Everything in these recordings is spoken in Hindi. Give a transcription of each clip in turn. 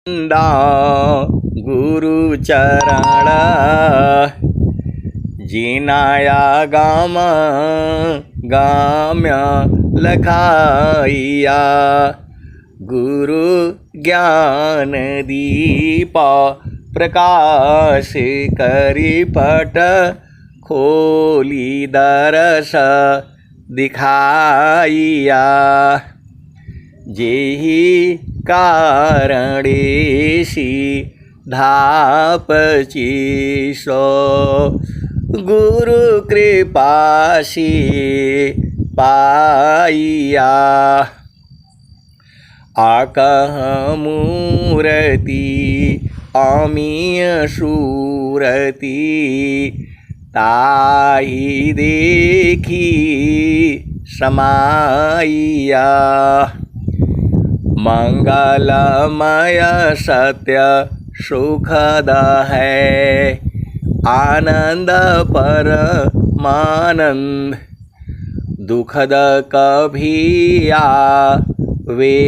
दा गुरु चरण जिनाया गाम गाम्य लखाइया गुरु ज्ञान दीप प्रकाश करी पट खोली दरस दिखाइया जेहि कारणेसी धापचिसो गुरु कृपासी पाइया आकह मूर्ति अमीय सूरति ताहि देखी समाइया मंगलमय सत्य सुखद है आनंद परमानंद दुखद कभी आवे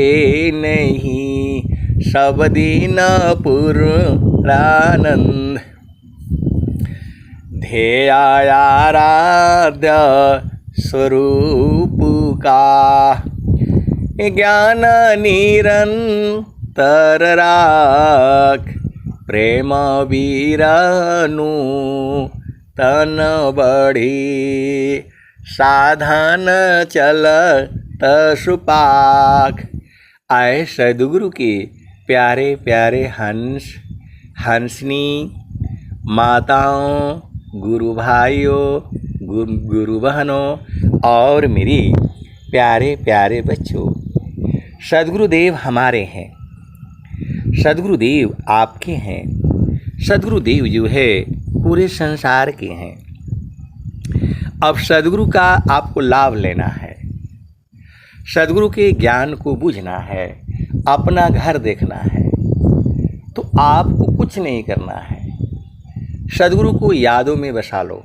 नहीं सब दिन पूर्णानंद ध्येयाराध्य स्वरूप का ज्ञान निरंतर राख प्रेम वीरनु तन बढ़ी साधन चल सुपाख। आए सद्गुरु के प्यारे प्यारे हंस हंसनी माताओं गुरु भाइयों गुरु बहनों और मेरी प्यारे प्यारे बच्चों, सद्गुरुदेव हमारे हैं, सद्गुरुदेव आपके हैं, सद्गुरुदेव जो है पूरे संसार के हैं। अब सद्गुरु का आपको लाभ लेना है, सद्गुरु के ज्ञान को बूझना है, अपना घर देखना है, तो आपको कुछ नहीं करना है, सद्गुरु को यादों में बसा लो,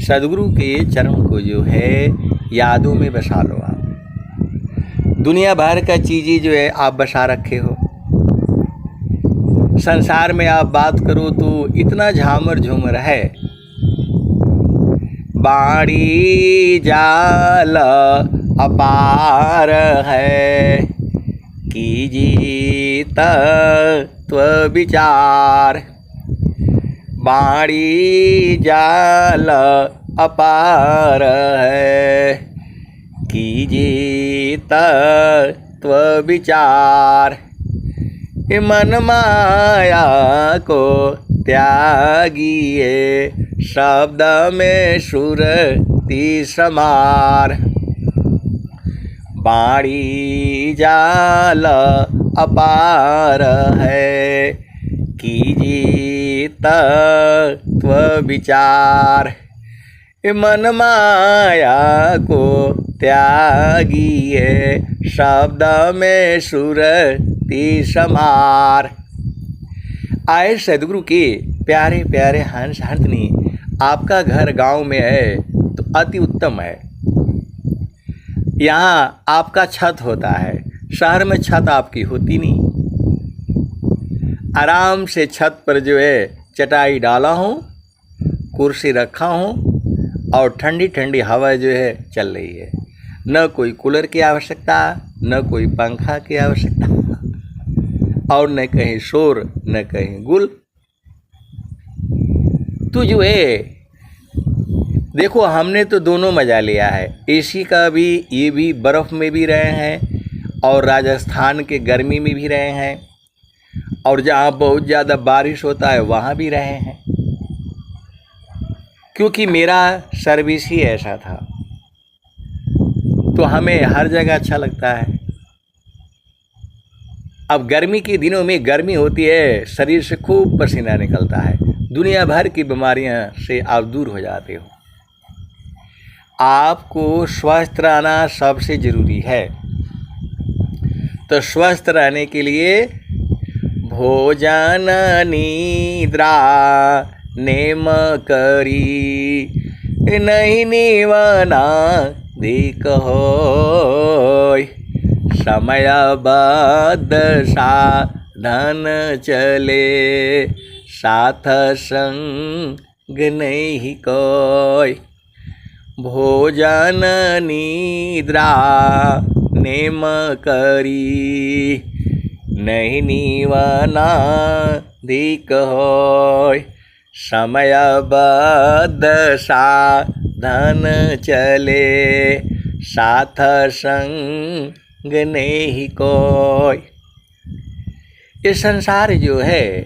सद्गुरु के चरण को जो है यादों में बसा लो। आप दुनिया भर का चीज़ें जो है आप बसा रखे हो, संसार में आप बात करो तो इतना झामर झूमर है, बाड़ी जाल अपार है कीजिए तत्व विचार, बाड़ी जाल अपार है कीजिए तत्व विचार, मन माया को त्यागिए शब्द में सुरति समार, बाड़ी जाल अपार है कीजिए तत्व विचार, मन माया को त्यागिए शब्द में सुरति समार। आए सद्गुरु के प्यारे प्यारे हंस हंसनी, आपका घर गांव में है तो अति उत्तम है, यहाँ आपका छत होता है, शहर में छत आपकी होती नहीं। आराम से छत पर जो है चटाई डाला हूँ, कुर्सी रखा हूँ और ठंडी ठंडी हवा जो है चल रही है, न कोई कूलर की आवश्यकता, न कोई पंखा की आवश्यकता और न कहीं शोर न कहीं गुल। तो जो है देखो, हमने तो दोनों मज़ा लिया है, एसी का भी, ये भी बर्फ़ में भी रहे हैं और राजस्थान के गर्मी में भी रहे हैं, और जहाँ बहुत ज़्यादा बारिश होता है वहाँ भी रहे हैं, क्योंकि मेरा सर्विस ही ऐसा था, तो हमें हर जगह अच्छा लगता है। अब गर्मी के दिनों में गर्मी होती है, शरीर से खूब पसीना निकलता है, दुनिया भर की बीमारियां से आप दूर हो जाते हो। आपको स्वस्थ रहना सबसे ज़रूरी है, तो स्वस्थ रहने के लिए भोजन निद्रा नेम करी नहीं निवना देख होय, समयबद्ध साधन चले, साथ संग नहीं कोई। भोजन निद्रा नेम करी, नहीं निवनाधिक होय। समयबद्ध साधन चले, साथ संग नहीं कोई। ये संसार जो है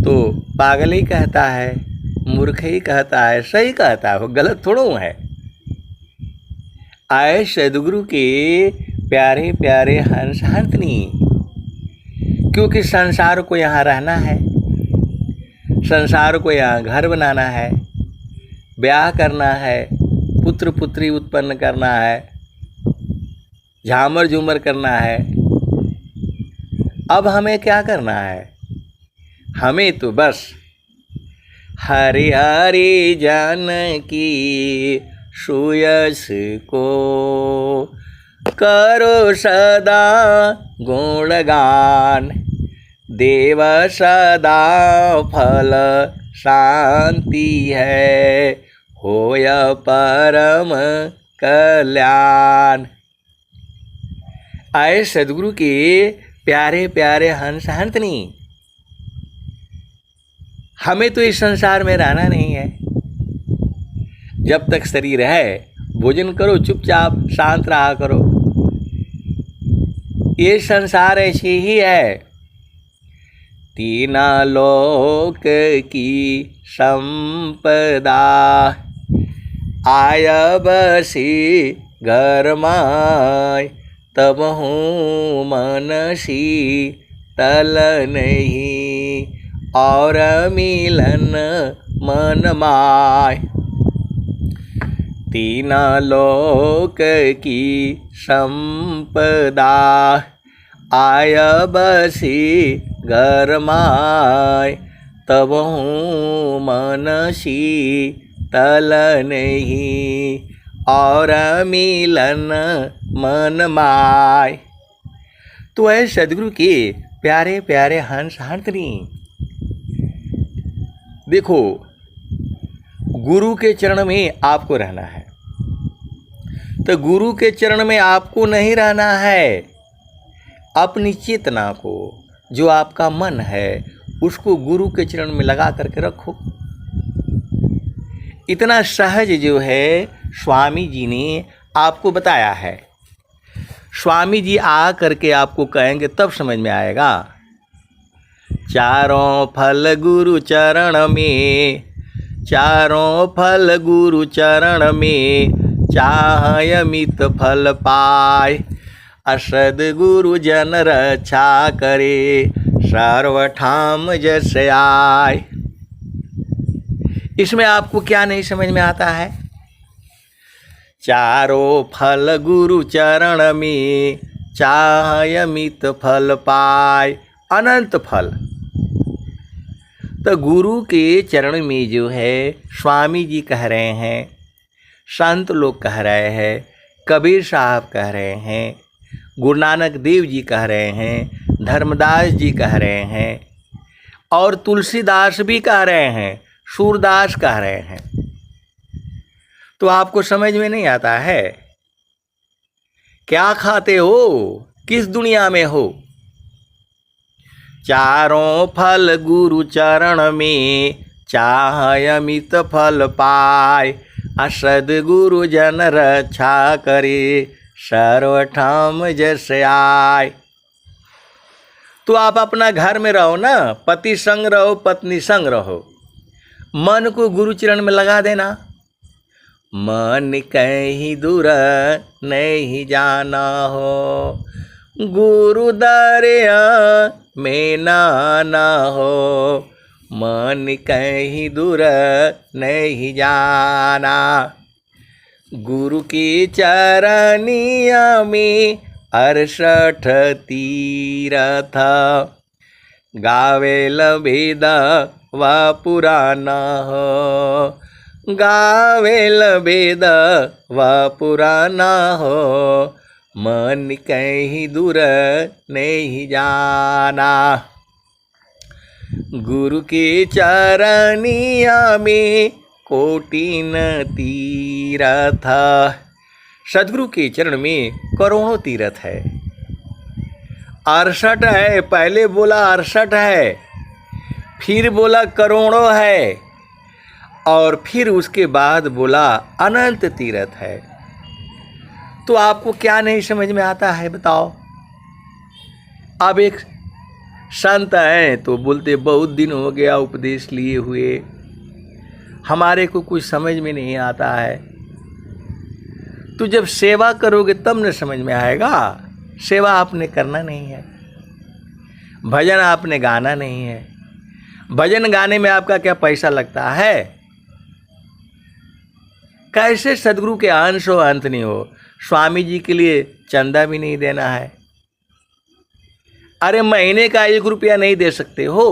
तो पागल ही कहता है, मूर्ख ही कहता है, सही कहता है, वो गलत थोड़ो है। आए सदगुरु के प्यारे प्यारे हंस हंसनी, क्योंकि संसार को यहाँ रहना है, संसार को यहाँ घर बनाना है, ब्याह करना है, पुत्र पुत्री उत्पन्न करना है, झामर झूमर करना है। अब हमें क्या करना है? हमें तो बस हरि हरि जानकी सुयश को करो सदा गुणगान। देव सदा फल शांति है, होय परम कल्याण। आए सदगुरु के प्यारे प्यारे हंस हंसनी, हमें तो इस संसार में रहना नहीं है। जब तक शरीर है भोजन करो, चुपचाप शांत रहा करो। ये संसार ऐसी ही है। तीना लोक की संपदा, आय बसी घर माय। तब हूँ मनसी तल नहीं, और मिलन मन माय। तीना लोक की संपदा, आय बसी घर माय। तब हूँ मनसी तल नहीं, और मिलन मन माय। तो ऐ सदगुरु के प्यारे प्यारे हंस हंसनी, देखो गुरु के चरण में आपको रहना है। तो गुरु के चरण में आपको नहीं रहना है, अपनी चेतना को, जो आपका मन है, उसको गुरु के चरण में लगा करके रखो। इतना सहज जो है स्वामी जी ने आपको बताया है। स्वामी जी आ करके आपको कहेंगे तब समझ में आएगा। चारों फल गुरु चरण में, चारों फल गुरु चरण में, चाहय अमित फल पाय। असद गुरु जन रक्षा करे, सर्वठाम जस आय। इसमें आपको क्या नहीं समझ में आता है? चारों फल गुरु चरण में, चाहय अमित फल पाय। अनंत फल तो गुरु के चरण में जो है स्वामी जी कह रहे हैं, संत लोग कह रहे हैं, कबीर साहब कह रहे हैं, गुरु नानक देव जी कह रहे हैं, धर्मदास जी कह रहे हैं, और तुलसीदास भी कह रहे हैं, सूरदास कह रहे हैं। तो आपको समझ में नहीं आता है? क्या खाते हो, किस दुनिया में हो? चारों फल गुरु चरण में, चाहय अमित फल पाय। असद गुरु जन रक्षा करे, सर्वठाम जस आय। तो आप अपना घर में रहो ना, पति संग रहो, पत्नी संग रहो, मन को गुरु चरण में लगा देना। मन कहीं दूर नहीं जाना हो, गुरु दरिया में नाना हो। मन कहीं दूर नहीं जाना, गुरु की चरनिया में 68 तीरथ। गावेल वेद व पुराना हो, गावेल वेद व पुराना हो। मन कहीं दूर नहीं जाना। गुरु के चरनिया में कोटि न तीरथ। सदगुरु के चरण में करोड़ों तीर्थ है। 68 है, पहले बोला 68 है, फिर बोला करोड़ों है, और फिर उसके बाद बोला अनंत तीर्थ है। तो आपको क्या नहीं समझ में आता है बताओ? अब एक संत हैं तो बोलते बहुत दिन हो गया उपदेश लिए हुए, हमारे को कुछ समझ में नहीं आता है। तो जब सेवा करोगे तब न समझ में आएगा। सेवा आपने करना नहीं है, भजन आपने गाना नहीं है। भजन गाने में आपका क्या पैसा लगता है? कैसे सदगुरु के अंश हो अंत नहीं हो? स्वामी जी के लिए चंदा भी नहीं देना है। अरे महीने का 1 रुपया नहीं दे सकते हो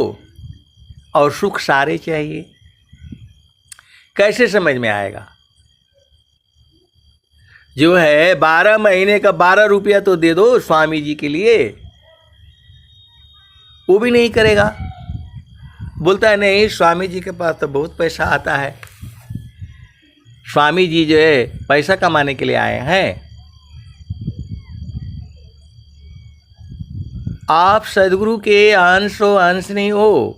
और सुख सारे चाहिए, कैसे समझ में आएगा? जो है 12 महीने का 12 रुपया तो दे दो स्वामी जी के लिए, वो भी नहीं करेगा। बोलता है नहीं, स्वामी जी के पास तो बहुत पैसा आता है, स्वामी जी जो है पैसा कमाने के लिए आए हैं। आप सदगुरु के अंश हो, अंश नहीं हो।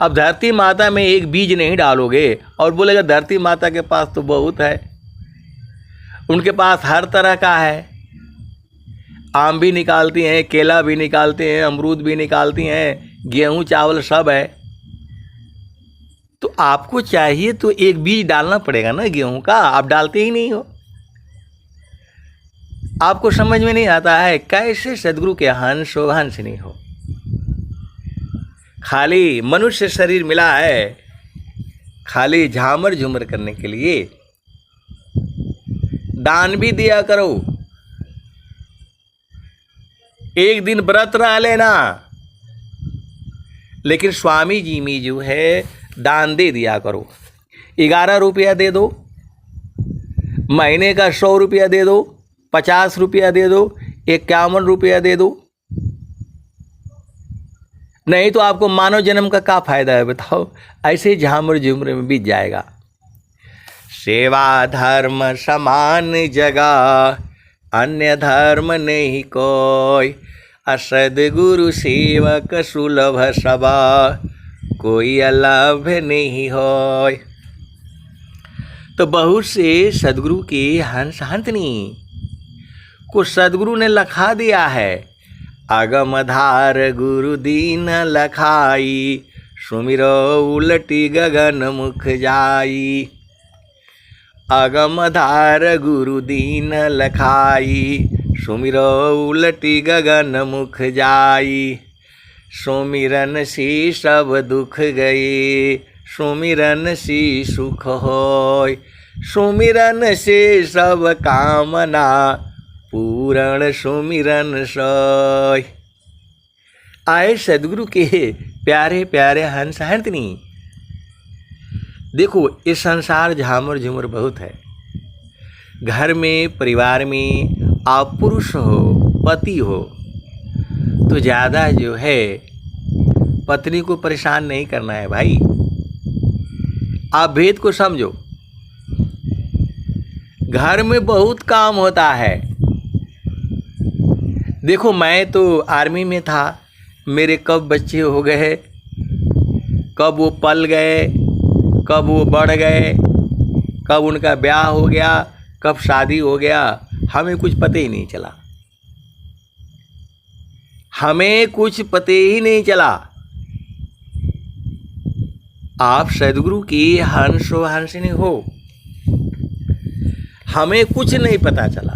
अब धरती माता में एक बीज नहीं डालोगे और बोलेगा धरती माता के पास तो बहुत है, उनके पास हर तरह का है, आम भी निकालती हैं, केला भी निकालते हैं, अमरूद भी निकालती हैं, गेहूं चावल सब है। तो आपको चाहिए तो एक बीज डालना पड़ेगा ना गेहूं का, आप डालते ही नहीं हो। आपको समझ में नहीं आता है कैसे सदगुरु के हंस हो, हंस नहीं हो। खाली मनुष्य शरीर मिला है खाली झामर झूमर करने के लिए। दान भी दिया करो, एक दिन व्रत रह लेना, लेकिन स्वामी जी में जो है दान दे दिया करो। 11 रुपया दे दो, महीने का 100 रुपया दे दो, 50 रुपया दे दो, 51 रुपया दे दो। नहीं तो आपको मानव जन्म का क्या फायदा है बताओ? ऐसे झामर झुमर में बीत जाएगा। सेवा धर्म समान जगह, अन्य धर्म नहीं कोई। असदगुरु सेवक सुलभ सबा, कोई अलभ नहीं होय। तो बहुत से सदगुरु के हंस हंतनी को सदगुरु ने लखा दिया है। अगमधार गुरु दीन लखाई, सुमिरो उलटी गगन मुख जाई। अगमधार गुरु दीन लखाई, सुमिरो उलटी गगन मुख जाई। सुमिरन सी सब दुख गए, सुमिरन सी सुख होय। सुमिरन से सब कामना, पूरण सुमिरन सोय। आए सदगुरु के प्यारे प्यारे हंस हंतनी। देखो ये संसार झामर झूमर बहुत है। घर में परिवार में आप पुरुष हो, पति हो, तो ज़्यादा जो है पत्नी को परेशान नहीं करना है भाई। आप भेद को समझो। घर में बहुत काम होता है। देखो मैं तो आर्मी में था, मेरे कब बच्चे हो गए, कब वो पल गए, कब वो बढ़ गए, कब उनका ब्याह हो गया, कब शादी हो गया, हमें कुछ पता ही नहीं चला। हमें कुछ पता ही नहीं चला। आप सदगुरु की हंस हो, हंसनी हो, हमें कुछ नहीं पता चला।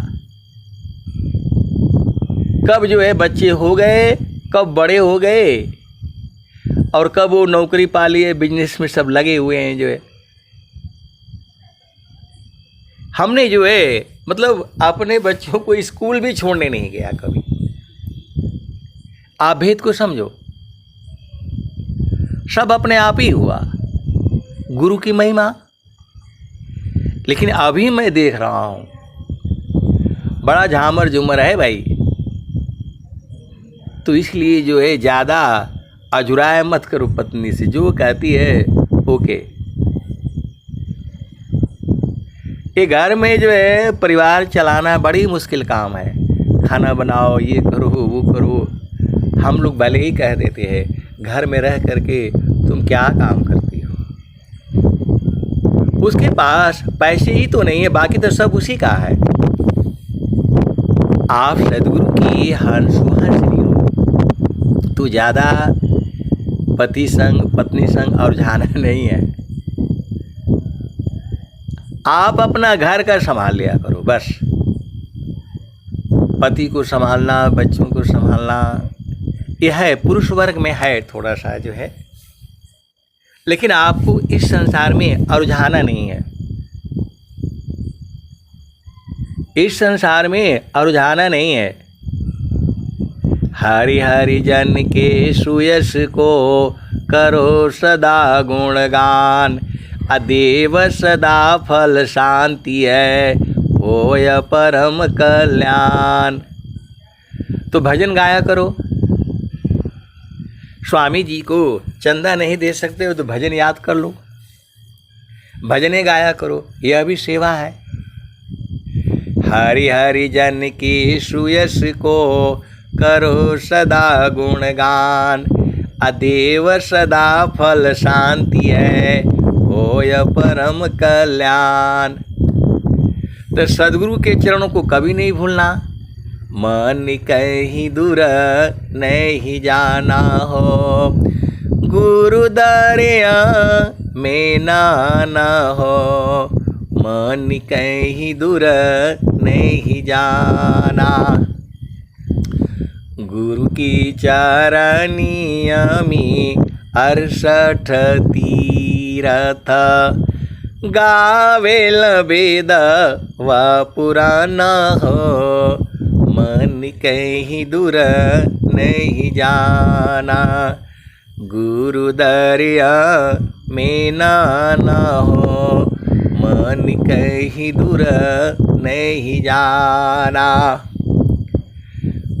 कब जो है बच्चे हो गए, कब बड़े हो गए, और कब वो नौकरी पा लिए, बिजनेस में सब लगे हुए हैं। जो है हमने जो है मतलब अपने बच्चों को स्कूल भी छोड़ने नहीं गया कभी। आप भेद को समझो। सब अपने आप ही हुआ, गुरु की महिमा। लेकिन अभी मैं देख रहा हूँ बड़ा झामर झूमर है भाई। तो इसलिए जो है ज़्यादा अजुराय मत करो पत्नी से, जो कहती है ओके। ये घर में जो है परिवार चलाना बड़ी मुश्किल काम है। खाना बनाओ, ये करो वो करो। हम लोग भले ही कह देते हैं घर में रह करके तुम क्या काम करती हो। उसके पास पैसे ही तो नहीं है, बाकी तो सब उसी का है। आप सदगुरु की हंसनी हो तो ज़्यादा पति संग पत्नी संग और जाना नहीं है। आप अपना घर का संभाल लिया करो बस। पति को संभालना, बच्चों को संभालना, यह है पुरुष वर्ग में है थोड़ा सा जो है, लेकिन आपको इस संसार में उलझाना नहीं है। इस संसार में उलझाना नहीं है। हरि हरि जन के सुयश को करो सदा गुणगान, अदेव सदा फल शांति है होय परम कल्याण। तो भजन गाया करो। स्वामी जी को चंदा नहीं दे सकते हो तो भजन याद कर लो, भजने गाया करो, यह भी सेवा है। हरि हरि जन की सुयश को करो सदा गुणगान, अदेव सदा फल शांति है होय परम कल्याण। तो सदगुरु के चरणों को कभी नहीं भूलना। मन कहीं दूर नहीं जाना हो, गुरु दरिया में नाना हो। मन कहीं दूर नहीं जाना, गुरु की चरनिया में 68 तीरथ, गावेल वेद व पुराना हो। मन कहीं दूर नहीं जाना, गुरु दरिया में नाना हो। मन कहीं दूर नहीं जाना,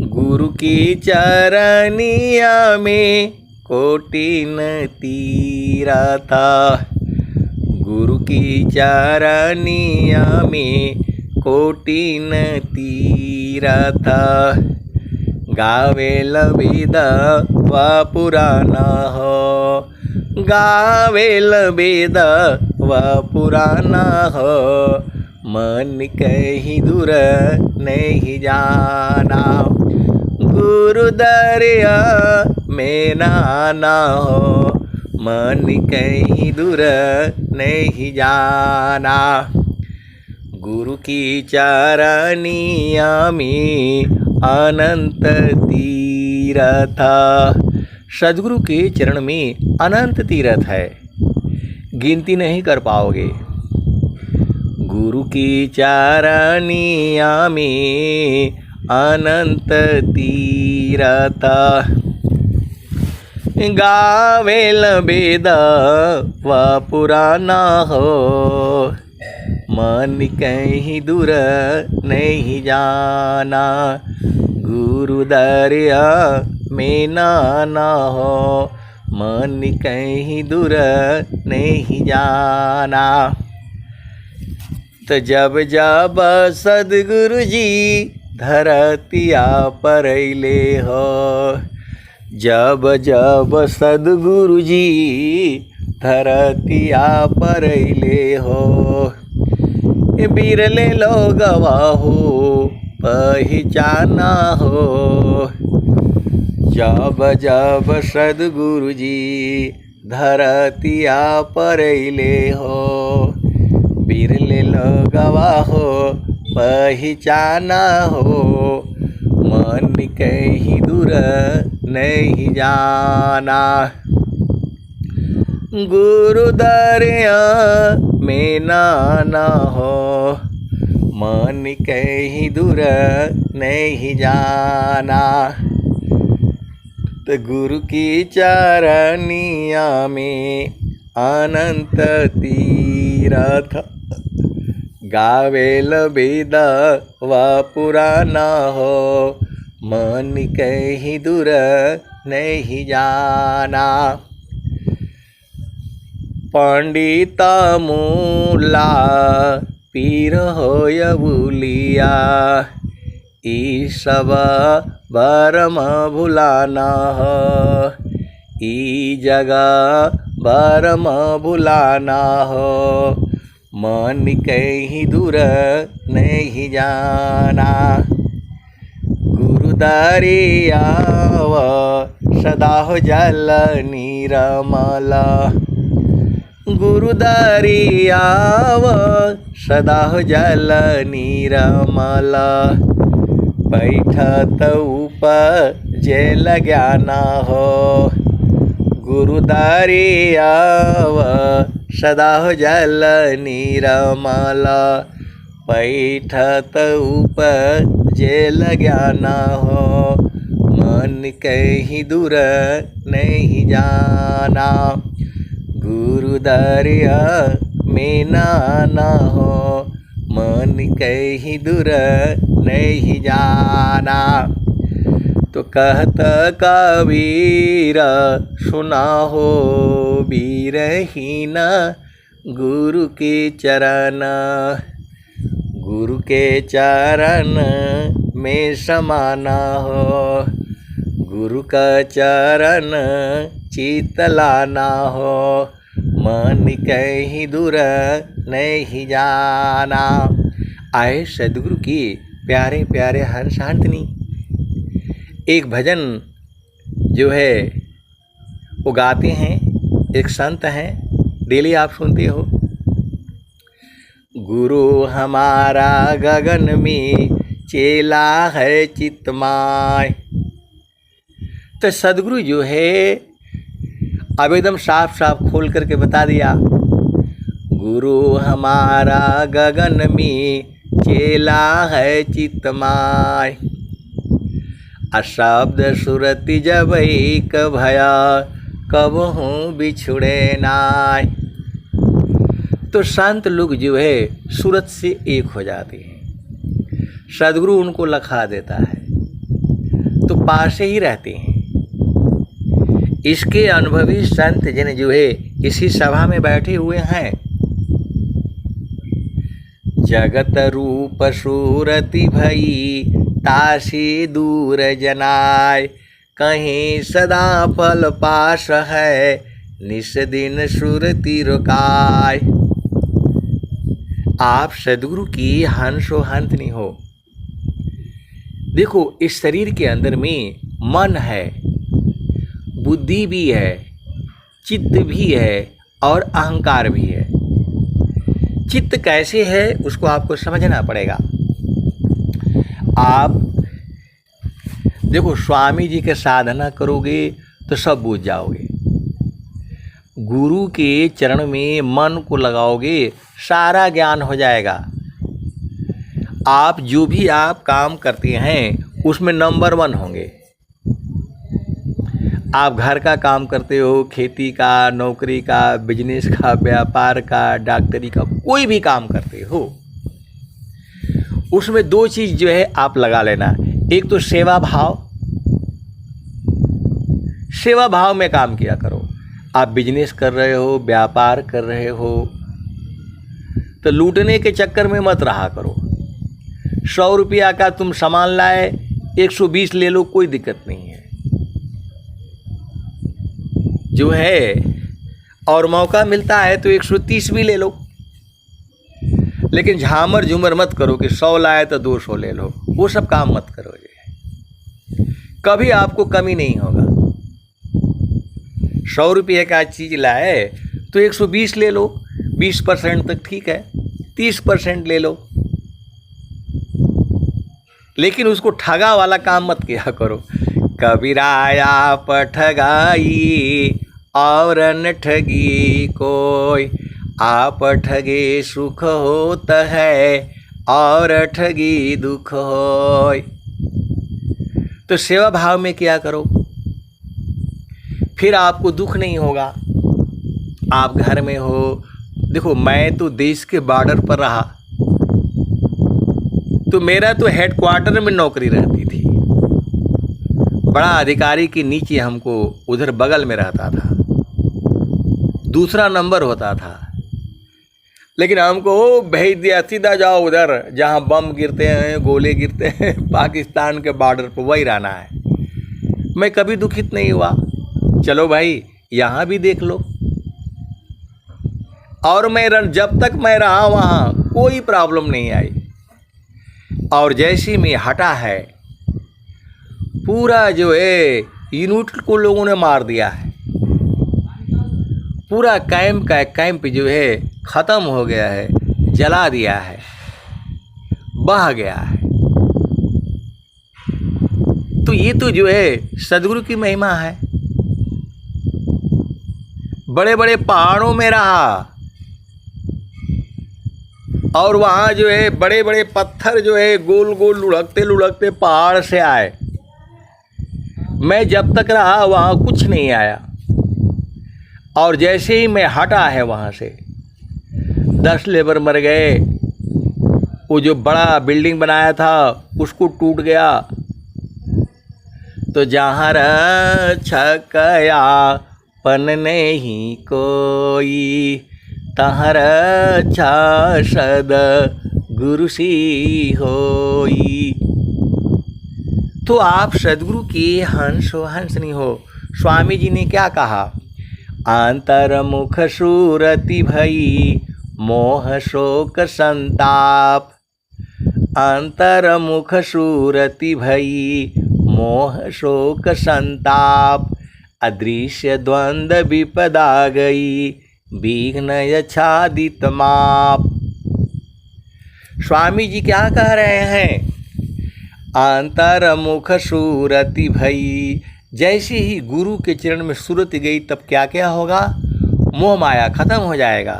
गुरु की चरनिया में कोटिन तीरथ, गुरु की चरनिया में कोटिन तीरथ, गावेल वेद व पुराना हो। गावेल वेद व पुराना हो, मन कहीं दूर नहीं जाना, गुरु दरिया में नाना हो। मन कहीं दूर नहीं जाना, गुरु की चरनिया में अनंत तीरथ। सदगुरु के चरण में अनंत तीर्थ है, गिनती नहीं कर पाओगे। गुरु की चरनिया में अनंत तीरथ, गावेल वेद व पुराना हो। मन कहीं दूर नहीं जाना, गुरु दरिया में नाना हो। मन कहीं दूर नहीं जाना। तो जब जब सदगुरु जी धरतिया पर अइले हो, जब जब सदगुरु जी धरतिया पर अइले हो, बिरले लोगवा हो पहचाना हो। जब जब सदगुरु जी धरतिया पर अइले हो, बिरले लोगवा हो पहचाना हो। मन कहीं दूर नहीं जाना, गुरु दरिया में नाना हो। मन कहीं दूर नहीं जाना, तो गुरु की चरनिया में अनंत तीरथ, गावेल वेद व पुराना हो, मन कहीं दूर नहीं जाना। पंडित मूला पीर होय भूलिया, ई सब बरम भुलाना हो, ई जगह बरम भुलाना हो, मन कहीं दूर नहीं जाना। गुरुदारी आव सदा हो जल निरमल, गुरुदारी आव सदा हो जल निरमल, बैठत उपजे ज्ञान हो, गुरुदारी आव सदा हो जल निरमल, बैठत उपजे ज्ञान हो, मन कहीं दूर नहीं जाना। गुरुदरिया में ना हो, मन कहीं दूर नहीं जाना। तो कहत कबीर सुना हो बीरहीन, गुरु के चरण, गुरु के चरण में समाना हो, गुरु का चरण चितलाना हो, मन कहीं दूर नहीं जाना। आए सदगुरु की प्यारे प्यारे हंस हंसनी। एक भजन जो है वो गाते हैं, एक संत हैं, डेली आप सुनते हो। गुरु हमारा गगन में चेला है चितमाय। तो सदगुरु जो है अब एकदम साफ साफ खोल करके बता दिया, गुरु हमारा गगन में चेला है चितमाय, अशब्द सुरति जब एक भया, कब हूँ बिछुड़े नाय। तो संत लोग जो है सूरत से एक हो जाते हैं, सदगुरु उनको लखा देता है तो पास ही रहते हैं। इसके अनुभवी संत जन जो है इसी सभा में बैठे हुए हैं। जगत रूप सूरति भई तासी दूर जनाय, कहीं सदा फल पास है, निस दिन सुरति रुकाय। आप सदगुरु की हंसो हंसनी हो। देखो इस शरीर के अंदर में मन है, बुद्धि भी है, चित्त भी है और अहंकार भी है। चित्त कैसे है उसको आपको समझना पड़ेगा। आप देखो स्वामी जी के साधना करोगे तो सब बूझ जाओगे। गुरु के चरण में मन को लगाओगे सारा ज्ञान हो जाएगा। आप जो भी आप काम करते हैं उसमें नंबर 1 होंगे। आप घर का काम करते हो, खेती का, नौकरी का, बिजनेस का, व्यापार का, डॉक्टरी का, कोई भी काम करते हो, उसमें 2 चीज़ जो है आप लगा लेना। एक तो सेवा भाव, सेवा भाव में काम किया करो। आप बिजनेस कर रहे हो, व्यापार कर रहे हो तो लूटने के चक्कर में मत रहा करो। 100 रुपया का तुम सामान लाए, 120 ले लो, कोई दिक्कत नहीं है जो है। और मौका मिलता है तो 130 भी ले लो, लेकिन झामर झूमर मत करो कि 100 लाए तो 200 ले लो। वो सब काम मत करो, कभी आपको कमी नहीं होगा। 100 रुपये का चीज़ लाए तो 120 ले लो, 20% तक ठीक है, 30% ले लो, लेकिन उसको ठगा वाला काम मत किया करो। कबीराया ठगाई और न ठगी कोई, आप ठगे सुख होता है और ठगी दुख होय। तो सेवा भाव में क्या करो, फिर आपको दुख नहीं होगा। आप घर में हो, देखो मैं तो देश के बॉर्डर पर रहा, तो मेरा तो हेडक्वार्टर में नौकरी रहती थी, बड़ा अधिकारी के नीचे हमको उधर बगल में रहता था, दूसरा नंबर होता था। लेकिन हमको भेज दिया सीधा जाओ उधर जहाँ बम गिरते हैं, गोले गिरते हैं, पाकिस्तान के बॉर्डर पर, वही रहना है। मैं कभी दुखित नहीं हुआ, चलो भाई यहाँ भी देख लो। और जब तक मैं रहा वहाँ कोई प्रॉब्लम नहीं आई। और जैसे मैं हटा है, पूरा जो है यूनिट को लोगों ने मार दिया है, पूरा कैंप जो है ख़त्म हो गया है, जला दिया है, बह गया है। तो ये तो जो है सदगुरु की महिमा है। बड़े बड़े पहाड़ों में रहा और वहाँ जो है बड़े बड़े पत्थर जो है गोल गोल लुढ़कते लुढ़कते पहाड़ से आए। मैं जब तक रहा वहाँ कुछ नहीं आया। और जैसे ही मैं हटा है वहाँ से, 10 लेबर मर गए। वो जो बड़ा बिल्डिंग बनाया था उसको टूट गया। तो जहाँ छकया पन नहीं कोई, तहर सद गुरु सी होई। तो आप सदगुरु के हंस हो, हंसनी हो। स्वामी जी ने क्या कहा? अंतर्मुख सूरति भई मोह शोक संताप। अंतर्मुख सूरति भई मोह शोक संताप। अदृश्य द्वंद विपदा गई विघ्न यच्छादित माप। स्वामी जी क्या कह रहे हैं? अंतर्मुख सूरति भई, जैसे ही गुरु के चरण में सूरत गई तब क्या क्या होगा? मोह माया खत्म हो जाएगा।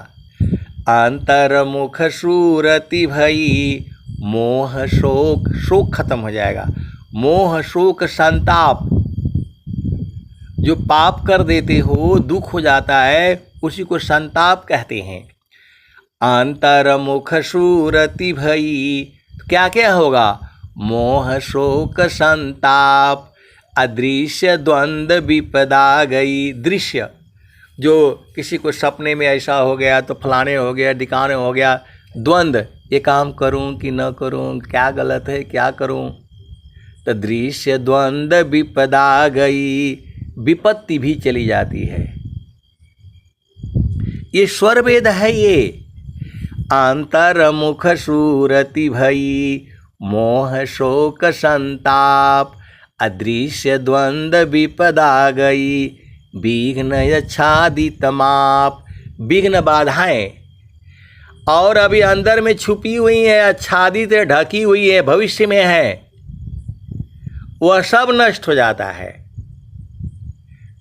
अंतर्मुख सूरति भई मोह शोक, शोक खत्म हो जाएगा। मोह शोक संताप, जो पाप कर देते हो, दुख हो जाता है, उसी को संताप कहते हैं। अंतर्मुख सूरति भई, क्या क्या होगा? मोह शोक संताप। अदृश्य द्वंद विपदा गई। दृश्य, जो किसी को सपने में ऐसा हो गया तो फलाने हो गया, ढिकाने हो गया। द्वंद, ये काम करूं कि न करूं, क्या गलत है क्या करूं। तो दृश्य द्वंद विपदा गई, विपत्ति भी चली जाती है। ये स्वर वेद है ये। अंतर्मुख सूरति भई मोह शोक संताप। अदृश्य द्वंद विपदा गई विघ्न यच्छादित माप। विघ्न, बाधाएं और अभी अंदर में छुपी हुई है, आच्छादित है, ढकी हुई है, भविष्य में है, वह सब नष्ट हो जाता है।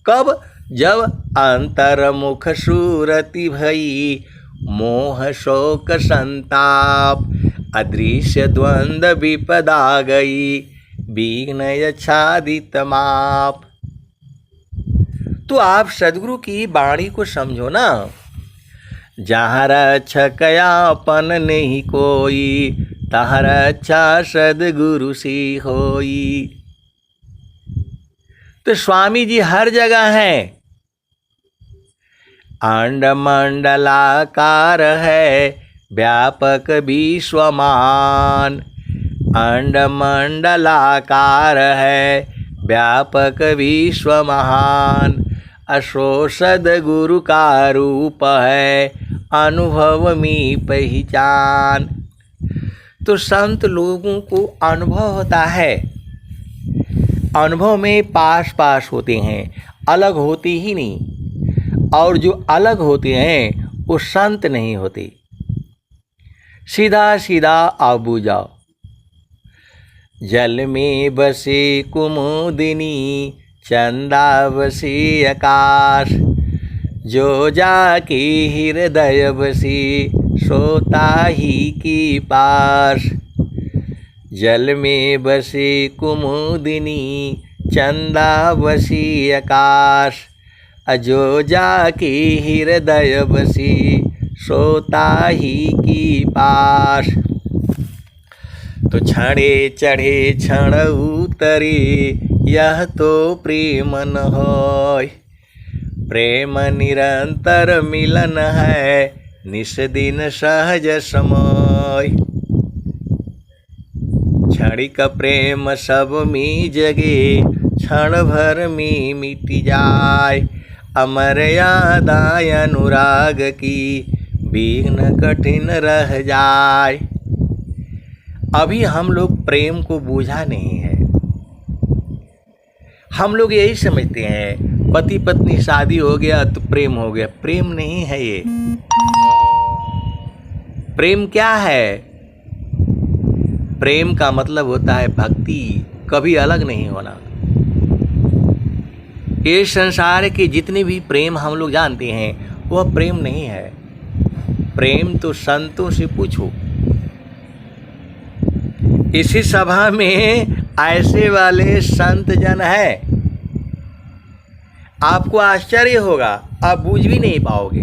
कब? जब अंतर्मुख सूरति भई मोह शोक संताप। अदृश्य द्वंद विपदा गई विघ्न यच्छादित माप। तो आप सदगुरु की वाणी को समझो ना। जहाँ रक्षकयापन नहीं कोई, तहाँ रक्षा सदगुरु सी होई। तो स्वामी जी हर जगह हैं। अंड मंडलाकार है व्यापक विश्वमान। अंड मंडलाकार है व्यापक विश्व महान। असो सदगुरु का रूप है अनुभव में पहचान। तो संत लोगों को अनुभव होता है, अनुभव में पास पास होते हैं, अलग होते ही नहीं। और जो अलग होते हैं वो संत नहीं होते। सीधा सीधा आओ बुझाओ। जल में बसे कुमुदिनी चंदा बसी आकाश। जो जाके हृदय बसी सोता ही की पास। जल में बसे कुमुदिनी चंदा बसी आकाश। जो जाके हृदय बसी सोता ही की पास। तो क्षणे चढ़े क्षण उतरे, यह तो प्रेम न होय। प्रेम निरंतर मिलन है, निस दिन सहज समय। क्षणिक प्रेम सब में जगे, क्षण भर में मिट जाय। अमर यादाय अनुराग की, विघ्न कठिन रह जाय। अभी हम लोग प्रेम को बूझा नहीं है। हम लोग यही समझते हैं पति पत्नी शादी हो गया तो प्रेम हो गया। प्रेम नहीं है ये। प्रेम क्या है? प्रेम का मतलब होता है भक्ति, कभी अलग नहीं होना। ये संसार के जितने भी प्रेम हम लोग जानते हैं वह प्रेम नहीं है। प्रेम तो संतों से पूछो। इसी सभा में ऐसे वाले संत जन हैं, आपको आश्चर्य होगा, आप बूझ भी नहीं पाओगे।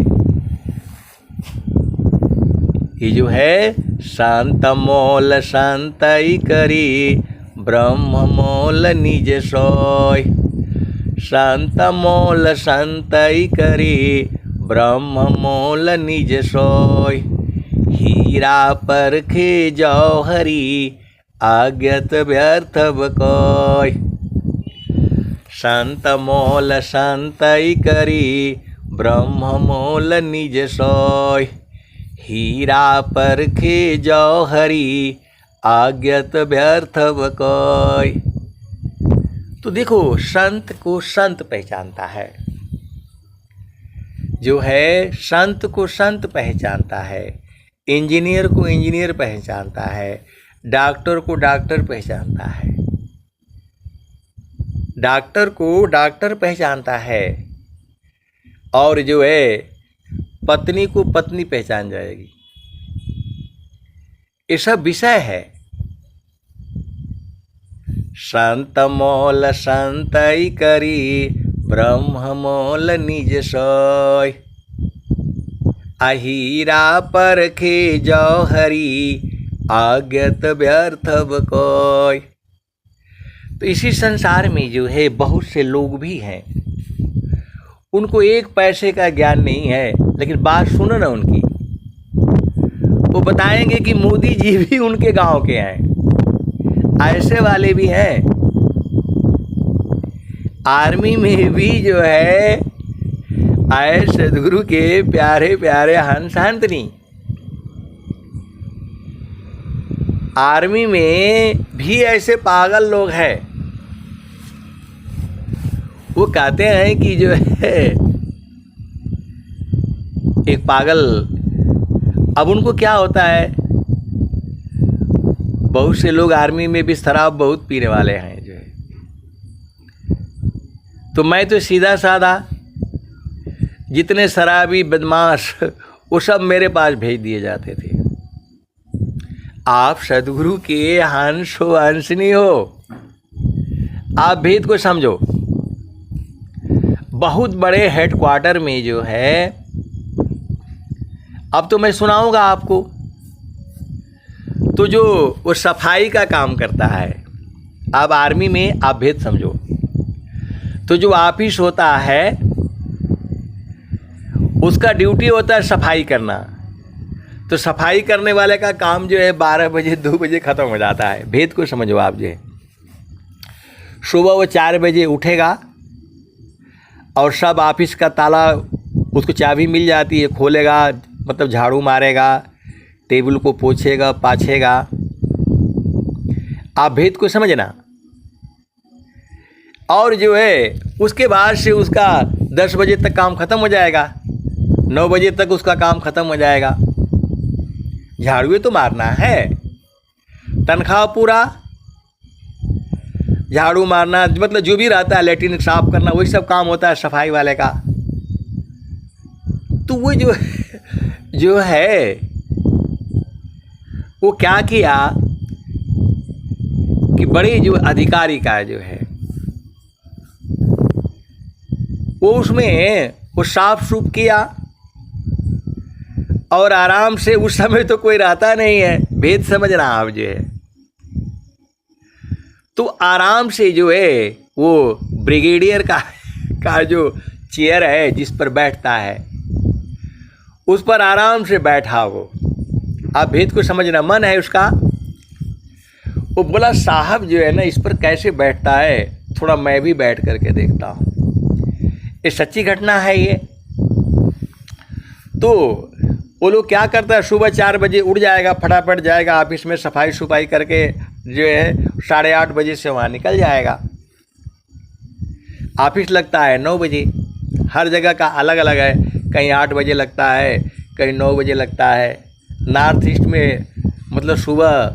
ये जो है शांत मोल शांतई करी, ब्रह्म मोल निज सोय। शांत मोल शांतई करी, ब्रह्म मोल निज सोय। हीरा परखे जौहरी, आज्ञत व्यर्थ बकोय। शांत मोल शांतई करी, ब्रह्म मोल निज सोय। हीरा परखे जौहरी, आज्ञत व्यर्थ बकोय। तो देखो, संत को संत पहचानता है। जो है संत को संत पहचानता है, इंजीनियर को इंजीनियर पहचानता है, डॉक्टर को डॉक्टर पहचानता है, डॉक्टर को डॉक्टर पहचानता है, और जो है पत्नी को पत्नी पहचान जाएगी। ये सब विषय है। शांत मोल शांतई करी, ब्रह्म मोल निज सोय। अहीरा परखे जौहरी, आज्ञत व्यर्थ बकोय। तो इसी संसार में जो है बहुत से लोग भी हैं, उनको एक पैसे का ज्ञान नहीं है, लेकिन बात सुनो ना उनकी, वो बताएंगे कि मोदी जी भी उनके गांव के हैं। ऐसे वाले भी हैं। आर्मी में भी जो है आए सदगुरु के प्यारे प्यारे हंस हंसनी। आर्मी में भी ऐसे पागल लोग हैं। वो कहते हैं कि जो है एक पागल, अब उनको क्या होता है, बहुत से लोग आर्मी में भी शराब बहुत पीने वाले हैं जो है। तो मैं तो सीधा साधा, जितने शराबी बदमाश वो सब मेरे पास भेज दिए जाते थे। आप सदगुरु के हंस हो, हंसनी हो, आप भेद को समझो। बहुत बड़े हेडक्वार्टर में जो है, अब तो मैं सुनाऊंगा आपको, तो जो वो सफाई का काम करता है, अब आर्मी में आप भेद समझो। तो जो ऑफिस होता है उसका ड्यूटी होता है सफाई करना। तो सफाई करने वाले का काम जो है 12 बजे 2 बजे ख़त्म हो जाता है। भेद को समझो आप जो है। सुबह वो 4 बजे उठेगा और सब ऑफिस का ताला, उसको चाबी मिल जाती है, खोलेगा, मतलब झाड़ू मारेगा, टेबल को पोछेगा, पाछेगा। आप भेद को समझना। और जो है उसके बाद से उसका 10 बजे तक काम ख़त्म हो जाएगा, 9 बजे तक उसका काम ख़त्म हो जाएगा। झाड़ू तो मारना है, तनख्वाह पूरा, झाड़ू मारना, मतलब जो भी रहता है, लेटरिन साफ करना, वही सब काम होता है सफाई वाले का। तो वो जो है वो क्या किया कि बड़े जो अधिकारी का जो है वो उसमें वो साफ सूफ किया, और आराम से, उस समय तो कोई रहता नहीं है। भेद समझना आप जो है। तो आराम से जो है वो ब्रिगेडियर का जो चेयर है जिस पर बैठता है उस पर आराम से बैठा वो। आप भेद को समझना, मन है उसका। वो बोला साहब जो है ना इस पर कैसे बैठता है, थोड़ा मैं भी बैठ करके देखता हूँ। ये सच्ची घटना है ये। तो वो लोग क्या करता है, सुबह 4 बजे उठ जाएगा, फटाफट जाएगा ऑफिस में, सफाई सुफाई करके जो है 8:30 बजे से वहाँ निकल जाएगा। ऑफिस लगता है 9 बजे। हर जगह का अलग अलग है, कहीं 8 बजे लगता है, कहीं 9 बजे लगता है। नॉर्थ ईस्ट में मतलब सुबह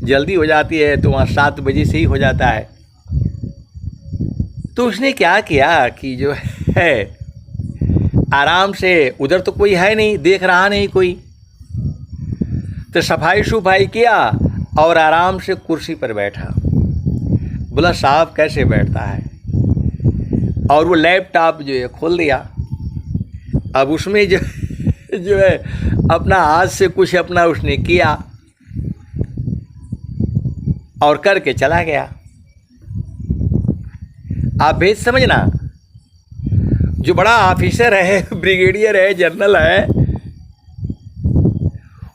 जल्दी हो जाती है तो वहाँ 7 बजे से ही हो जाता है। तो उसने क्या किया कि जो है आराम से, उधर तो कोई है नहीं, देख रहा नहीं कोई, तो सफाई सुफाई किया और आराम से कुर्सी पर बैठा। बोला साहब कैसे बैठता है, और वो लैपटॉप जो है खोल दिया। अब उसमें जो है अपना हाथ से कुछ अपना उसने किया और करके चला गया। आप भेद समझना, जो बड़ा ऑफिसर है, ब्रिगेडियर है, जनरल है,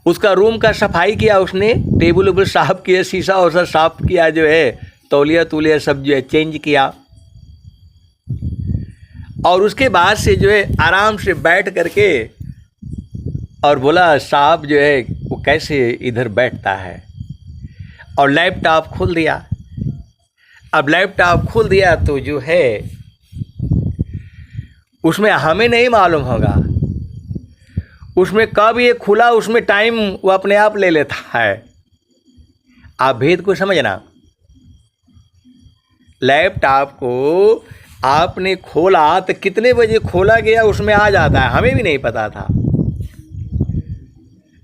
उसका रूम का सफाई किया उसने, टेबल उबल साफ किया, शीशा वसा साफ किया, जो है तौलिया तुलिया सब जो है चेंज किया, और उसके बाद से जो है आराम से बैठ करके और बोला साहब जो है वो कैसे इधर बैठता है, और लैपटॉप खोल दिया। अब लैपटॉप खोल दिया तो जो है उसमें हमें नहीं मालूम होगा उसमें कब ये खुला, उसमें टाइम वो अपने आप ले लेता है। आप भेद को समझना, लैपटॉप को आपने खोला तो कितने बजे खोला गया उसमें आ जाता है, हमें भी नहीं पता था।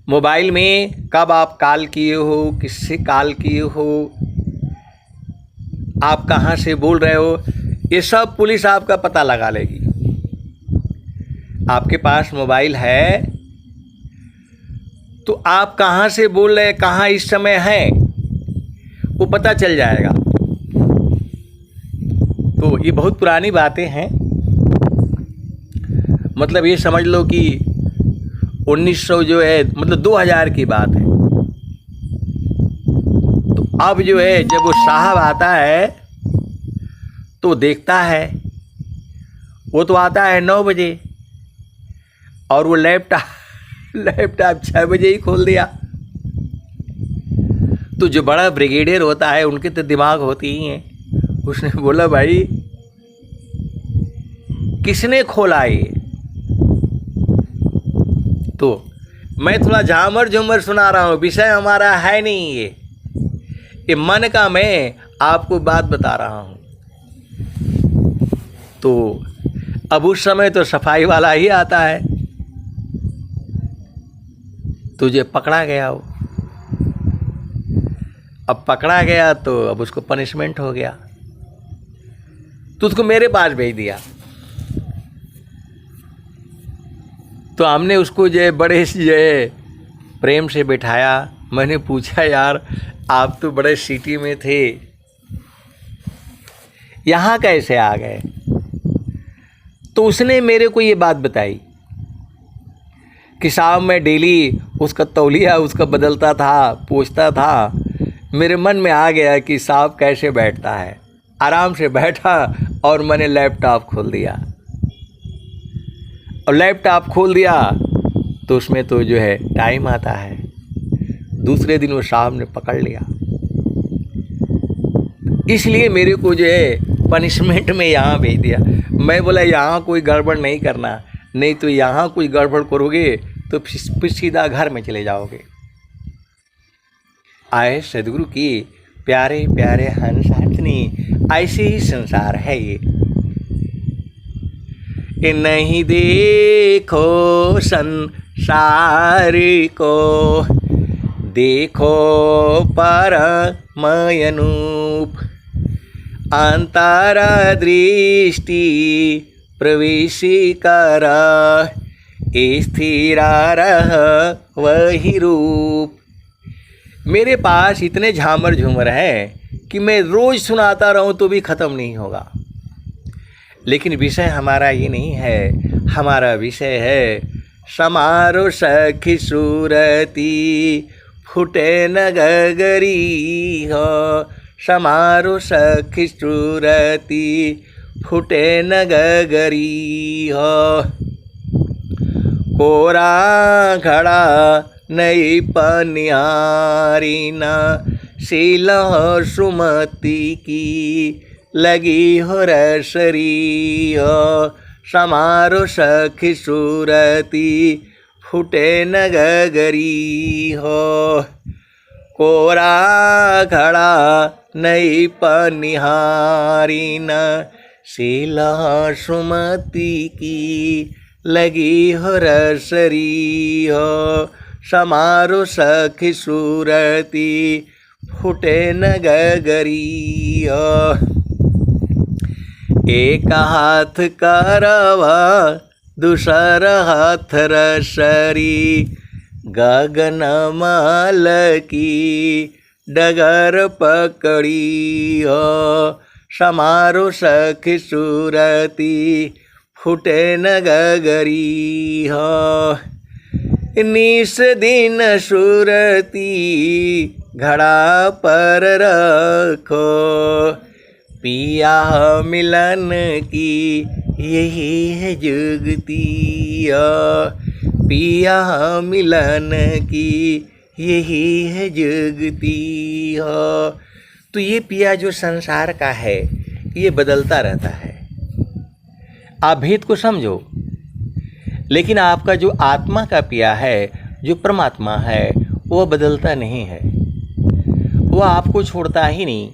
मोबाइल में कब आप कॉल किए हो, किससे कॉल किए हो, आप कहाँ से बोल रहे हो, ये सब पुलिस आपका पता लगा लेगी। आपके पास मोबाइल है तो आप कहाँ से बोल रहे, कहाँ इस समय हैं, वो पता चल जाएगा। तो ये बहुत पुरानी बातें हैं, मतलब ये समझ लो कि 1900 जो है मतलब 2000 की बात है। तो अब जो है जब वो साहब आता है तो देखता है, वो तो आता है 9 बजे और वो लैपटॉप 6 बजे ही खोल दिया। तो जो बड़ा ब्रिगेडियर होता है उनके तो दिमाग होती ही हैं। उसने बोला भाई किसने खोला ये, तो मैं थोड़ा झामर झूमर सुना रहा हूँ, विषय हमारा है नहीं ये मन का मैं आपको बात बता रहा हूँ। तो अब उस समय तो सफाई वाला ही आता है, तुझे पकड़ा गया वो। अब पकड़ा गया तो अब उसको पनिशमेंट हो गया, तो उसको मेरे पास भेज दिया। तो हमने उसको जो है बड़े जो है प्रेम से बिठाया। मैंने पूछा यार आप तो बड़े सिटी में थे, यहाँ कैसे आ गए? तो उसने मेरे को ये बात बताई कि साहब मैं डेली उसका तौलिया उसका बदलता था, पूछता था, मेरे मन में आ गया कि साहब कैसे बैठता है। आराम से बैठा और मैंने लैपटॉप खोल दिया, और लैपटॉप खोल दिया तो उसमें तो जो है टाइम आता है। दूसरे दिन वो साहब ने पकड़ लिया, इसलिए मेरे को जो है पनिशमेंट में यहाँ भेज दिया। मैं बोला यहाँ कोई गड़बड़ नहीं करना, नहीं तो यहाँ कोई गड़बड़ करोगे तो फिर सीधा घर में चले जाओगे। आए सदगुरु की प्यारे प्यारे हंस हंसनी, ऐसे ही संसार है ये नहीं देखो संसार को, देखो परमयनूप, अंतर दृष्टि प्रवेश कर, स्थिर रह वही रूप। मेरे पास इतने झामर झूमर हैं कि मैं रोज सुनाता रहूं तो भी ख़त्म नहीं होगा। लेकिन विषय हमारा ये नहीं है, हमारा विषय है समारो सखी सूरती फूटे न गगरी हो। समारो सखी सूरती फूटे न गगरी हो। कोरा घड़ा नई पनिहारी न शील सुमति की लगी हो रसरी हो। समारो सखी सूरती फूटे न गगरी हो। कोरा घड़ा नई पनिहारी न शील सुमति की लगी हो रसरी हो। समारो सखी सूरती फूटे न गगरी हो। एक हाथ करवा दूसर हाथ रसरी गगन माल की डगर पकड़ी हो। समारो सखी सूरती फूटे न गगरी हो। निस दिन सूरती घड़ा पर रखो पिया मिलन की यही है जुगती। पिया मिलन की यही है जुगती। तो ये पिया जो संसार का है ये बदलता रहता है। आप भेद को समझो, लेकिन आपका जो आत्मा का पिया है, जो परमात्मा है, वो बदलता नहीं है, वो आपको छोड़ता ही नहीं।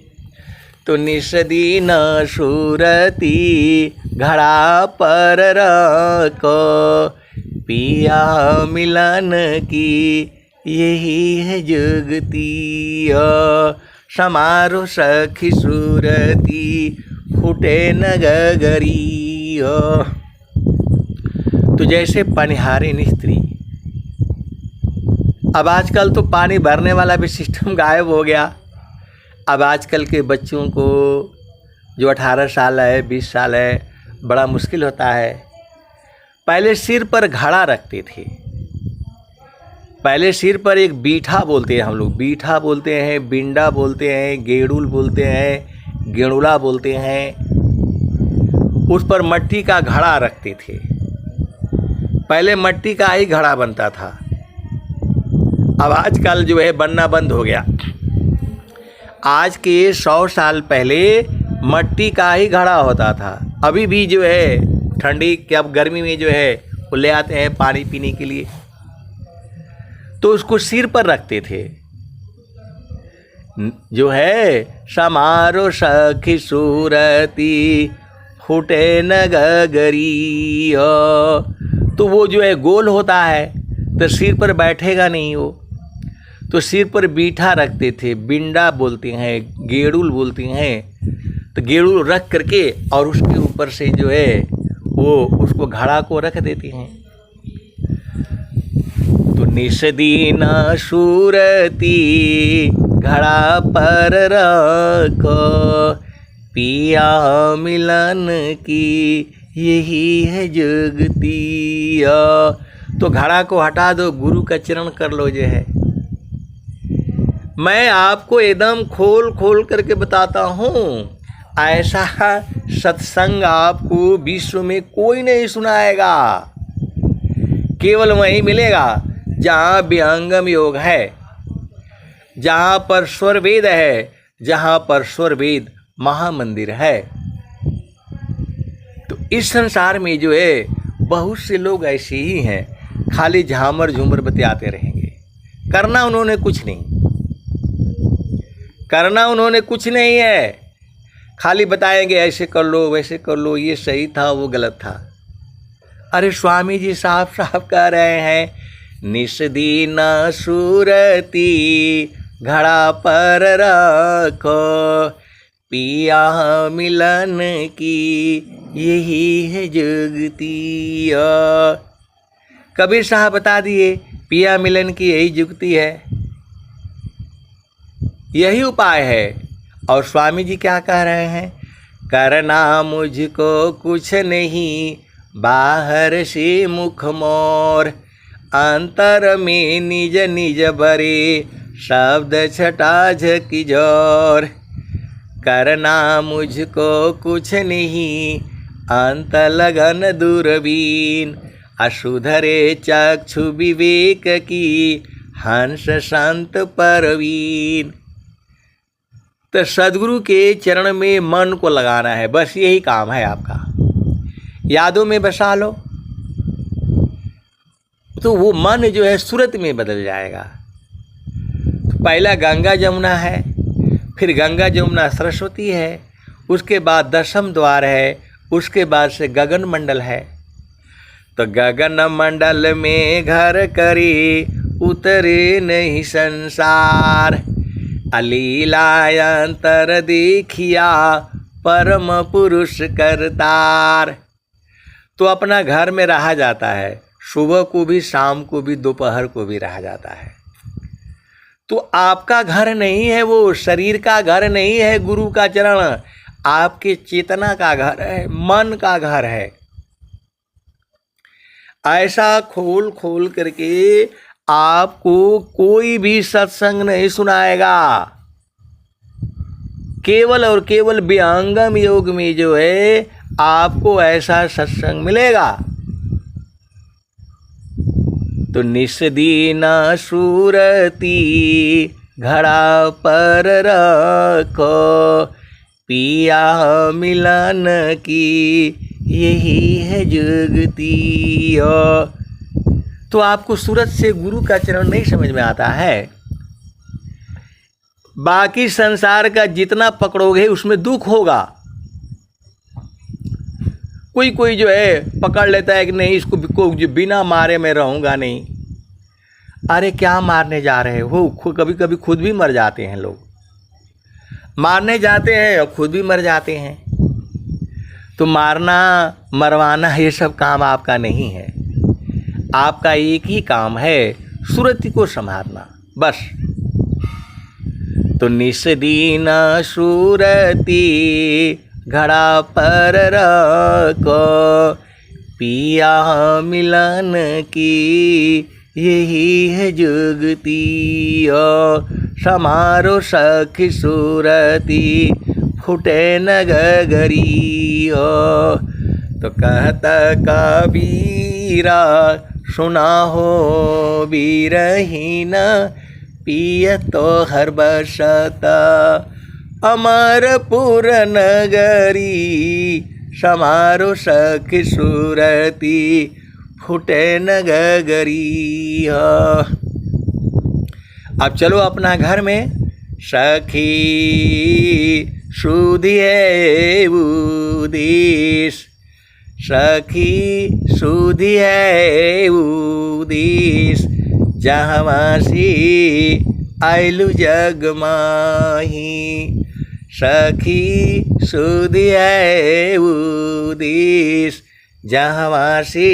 तो निषदीन सूरती घड़ा पर रखो पिया मिलन की यही है जुगती। समारो सखी सूरती फूटे न गगरी। तो जैसे पनिहारी स्त्री, अब आजकल तो पानी भरने वाला भी सिस्टम गायब हो गया। अब आजकल के बच्चों को जो 18 साल है 20 साल है बड़ा मुश्किल होता है। पहले सिर पर घड़ा रखते थे, पहले सिर पर एक बीठा बोलते हैं, हम लोग बीठा बोलते हैं, बिंडा बोलते हैं, गेड़ुल बोलते हैं, गेड़ुला बोलते हैं, उस पर मट्टी का घड़ा रखते थे। पहले मट्टी का ही घड़ा बनता था। अब आजकल जो है बनना बंद हो गया। आज के 100 साल पहले मट्टी का ही घड़ा होता था। अभी भी जो है ठंडी के अब गर्मी में जो है वो ले आते हैं पानी पीने के लिए, तो उसको सिर पर रखते थे। जो है समारो सखी सूरती फूटे न गगरी हो। तो वो जो है गोल होता है तो सिर पर बैठेगा नहीं वो, तो सिर पर बीठा रखते थे, बिंडा बोलते हैं, गेड़ुल बोलते हैं। तो गेड़ुल रख करके और उसके ऊपर से जो है वो उसको घड़ा को रख देते हैं। तो निषदीन सूरती घड़ा पर रखो पिया मिलन की यही है जुगती। तो घड़ा को हटा दो, गुरु का चरण कर लो। जो है मैं आपको एकदम खोल खोल करके बताता हूँ, ऐसा सत्संग आपको विश्व में कोई नहीं सुनाएगा। केवल वहीं मिलेगा जहाँ विहंगम योग है, जहाँ पर स्वर वेद है, जहाँ पर स्वर वेद महामंदिर है। तो इस संसार में जो है बहुत से लोग ऐसे ही हैं, खाली झामर झूमर बतियाते रहेंगे। करना उन्होंने कुछ नहीं, करना उन्होंने कुछ नहीं है, खाली बताएंगे ऐसे कर लो वैसे कर लो, ये सही था वो गलत था। अरे स्वामी जी साफ साफ कह रहे हैं निषदीन सूरती घड़ा पर रखो पिया मिलन की यही है जुगती। कबीर साहब बता दिए पिया मिलन की यही जुगती है, यही उपाय है। और स्वामी जी क्या कह रहे हैं? करना मुझको कुछ नहीं, बाहर से मुख मोर, अंतर में निज निज बरे, शब्द छटा झकी जोर। करना मुझको कुछ नहीं, अंत लगन दूरबीन, अशुधरे चक्षु विवेक की, हंस संत परवीन। तो सदगुरु के चरण में मन को लगाना है, बस यही काम है आपका। यादों में बसा लो तो वो मन जो है सूरत में बदल जाएगा। तो पहला गंगा जमुना है, फिर गंगा जमुना सरस्वती है, उसके बाद दशम द्वार है, उसके बाद से गगन मंडल है। तो गगन मंडल में घर करे, उतरे नहीं संसार, अलीलायंतर देखिया, परम पुरुष करतार। तो अपना घर में रहा जाता है, सुबह को भी, शाम को भी, दोपहर को भी रहा जाता है। तो आपका घर नहीं है वो, शरीर का घर नहीं है गुरु का चरण, आपके चेतना का घर है, मन का घर है। ऐसा खोल खोल करके आपको कोई भी सत्संग नहीं सुनाएगा। केवल और केवल विहंगम योग में जो है आपको ऐसा सत्संग मिलेगा। तो निस्दीन सूरती घड़ा पर रखो, पिया मिलन की यही है जुगती। तो आपको सूरत से गुरु का चरण नहीं समझ में आता है, बाकी संसार का जितना पकड़ोगे उसमें दुख होगा। कोई जो है पकड़ लेता है कि नहीं इसको बिना मारे मैं रहूँगा नहीं। अरे क्या मारने जा रहे हो? कभी कभी खुद भी मर जाते हैं लोग, मारने जाते हैं और खुद भी मर जाते हैं। तो मारना मरवाना ये सब काम आपका नहीं है, आपका एक ही काम है सुरति को संभालना बस। तो निस्दीन सूरती घड़ा पर रखो, पिया मिलन की यही है जुगती। समारो सखी सूरती फुटे न गगरी। तो कहता कबीरा सुना हो बीरहीन, पिय तो हर बसता अमरपुर नगरी। समारो सखी सूरती फुटे न गगरी। अब चलो अपना घर में सखी सुधी है उदेश, सखी सुधी है उदेश, जहाँ से आइलु जग माही। सखी सुधी है उदेश, जहाँ से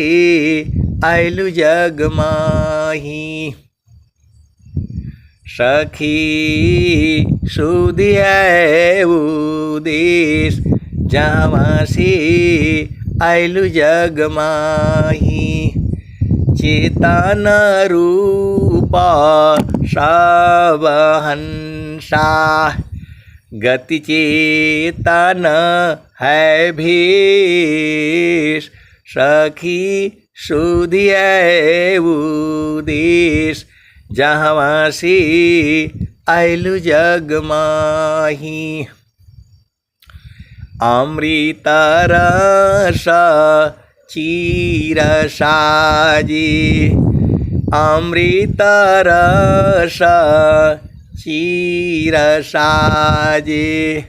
आइलु जग माही। सखी सुधी है उदेश, जहाँ से आइलु जग माही। चेतन रूपा सब हंसा, गति चेतन है भेष। सखी सुधी है उदेश, जहाँ से आइलु जग माही। अमृत रस चीर साजी, अमृत रस चीर साजे।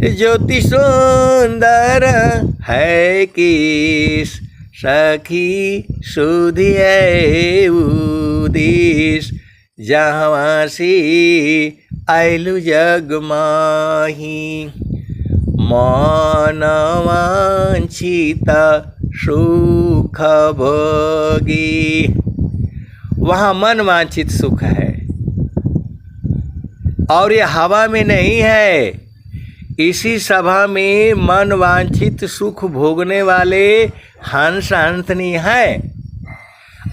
ज्योति सुंदर है केश, सखी सुधी है उदेश, जहाँ से आइलु जग माही। मन वांछित सुख भोगी, वहाँ मन वांछित सुख है और ये हवा में नहीं है, इसी सभा में मन वांछित सुख भोगने वाले हंस हंसनी हैं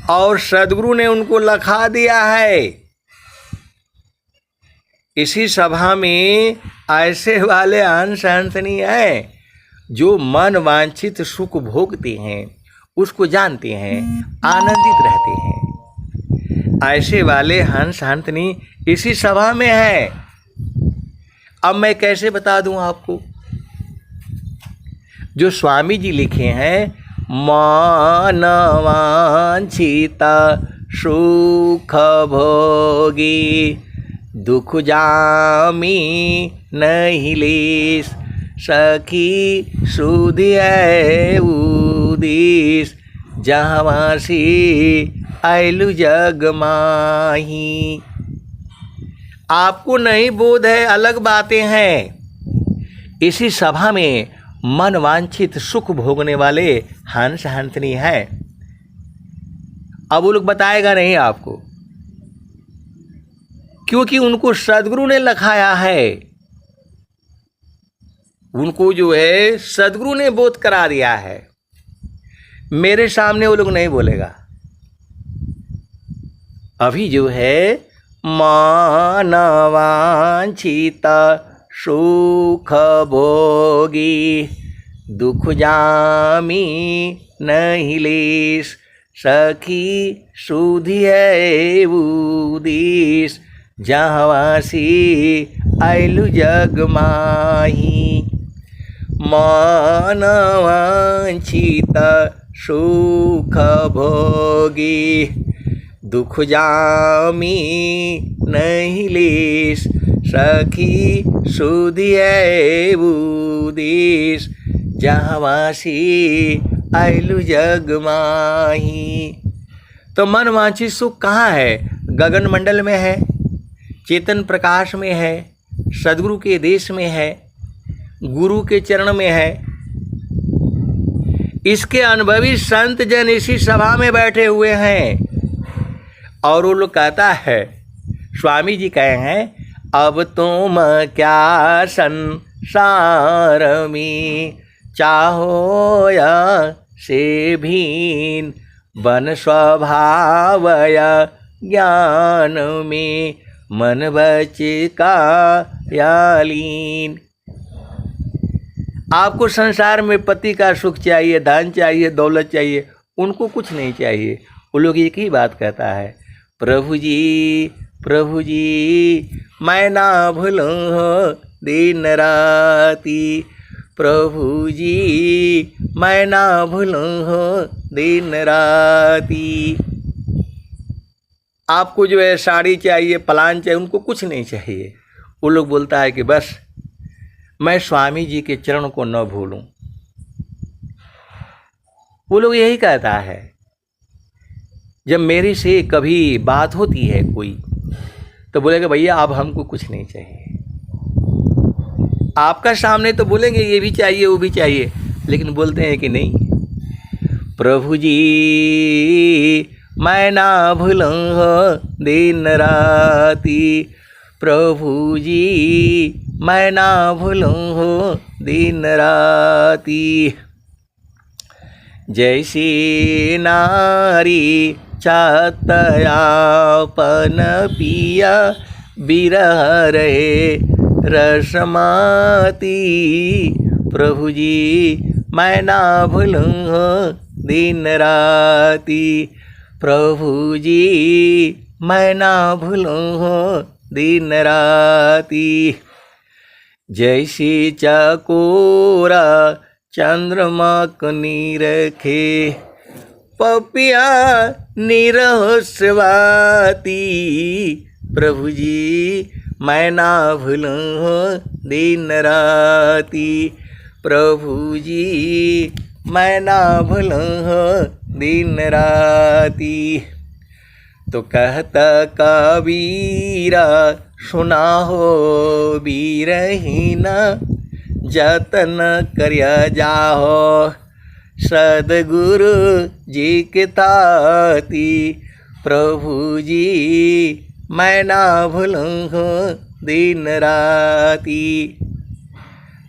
और सद्गुरु ने उनको लखा दिया है। इसी सभा में ऐसे वाले हंस हंसनी हैं जो मन वांछित सुख भोगते हैं, उसको जानते हैं, आनंदित रहते हैं। ऐसे वाले हंस हंसनी इसी सभा में है। अब मैं कैसे बता दूं आपको? जो स्वामी जी लिखे हैं, मन वांछिता सुख भोगी, दुख जामी नहीं लेस, सखी सुधि है उदिस, जहाँवासी आयलु जग माही। आपको नहीं बोध है, अलग बातें हैं। इसी सभा में मन वांछित सुख भोगने वाले हंस हंसनी हैं। अब वो लोग बताएगा नहीं आपको, क्योंकि उनको सद्गुरु ने लखाया है। उनको जो है सद्गुरु ने बोध करा दिया है। मेरे सामने वो लोग नहीं बोलेगा। अभी जो है मन वांछिता सुख भोगी, दुख जामी नहीं लेस, सखी सुधि है उदिस, जहाँवासी आयलु जग माही। मन वांछिता सुख भोगी, दुख जामी नहीं लेस, सखी सुधि है उदिस, जहाँवासी आयलु जग माही। तो मन वांछित सुख कहाँ है? गगन मंडल में है, चेतन प्रकाश में है, सद्गुरु के देश में है, गुरु के चरण में है। इसके अनुभवी संत जन इसी सभा में बैठे हुए हैं। और वो लोग कहता है, स्वामी जी कहे हैं, अब तुम क्या संसार में चाहो या से भीन, बन स्वभावया ज्ञान में मन बच का यालीन। आपको संसार में पति का सुख चाहिए, धन चाहिए, दौलत चाहिए, उनको कुछ नहीं चाहिए। वो लोग एक ही बात कहता है, प्रभु जी मैं ना भूलूं दिन राती, प्रभु जी मैं ना भूलूं दिन राती। आपको जो है साड़ी चाहिए, प्लान चाहिए, उनको कुछ नहीं चाहिए। वो लोग बोलता है कि बस मैं स्वामी जी के चरण को न भूलूं। वो लोग यही कहता है। जब मेरे से कभी बात होती है कोई, तो बोलेगा भैया अब हमको कुछ नहीं चाहिए। आपका सामने तो बोलेंगे ये भी चाहिए वो भी चाहिए, लेकिन बोलते हैं कि नहीं, प्रभु जी मैं ना भूलूं दिन राती, प्रभु जी मैं ना भूलूं दिन राती। जैसी नारी चाहतयापन पिया, बिरह रहे रसमाती, प्रभु जी मैं ना भूलूं दिन राती, प्रभु जी मैं ना भूलूं दिन राती। जैसी चकोरा चंद्रमा को निरखे, पपिया निरह स्वाती, प्रभु जी मैं ना भूलूं दिन राती, प्रभु जी मैं ना भूलूं दिन राती। तो कहता कबीरा सुना हो बीरहीना, जतन करया जाहो सदगुरु जी के ताती, प्रभु जी मैं ना भूलूं दिन राती।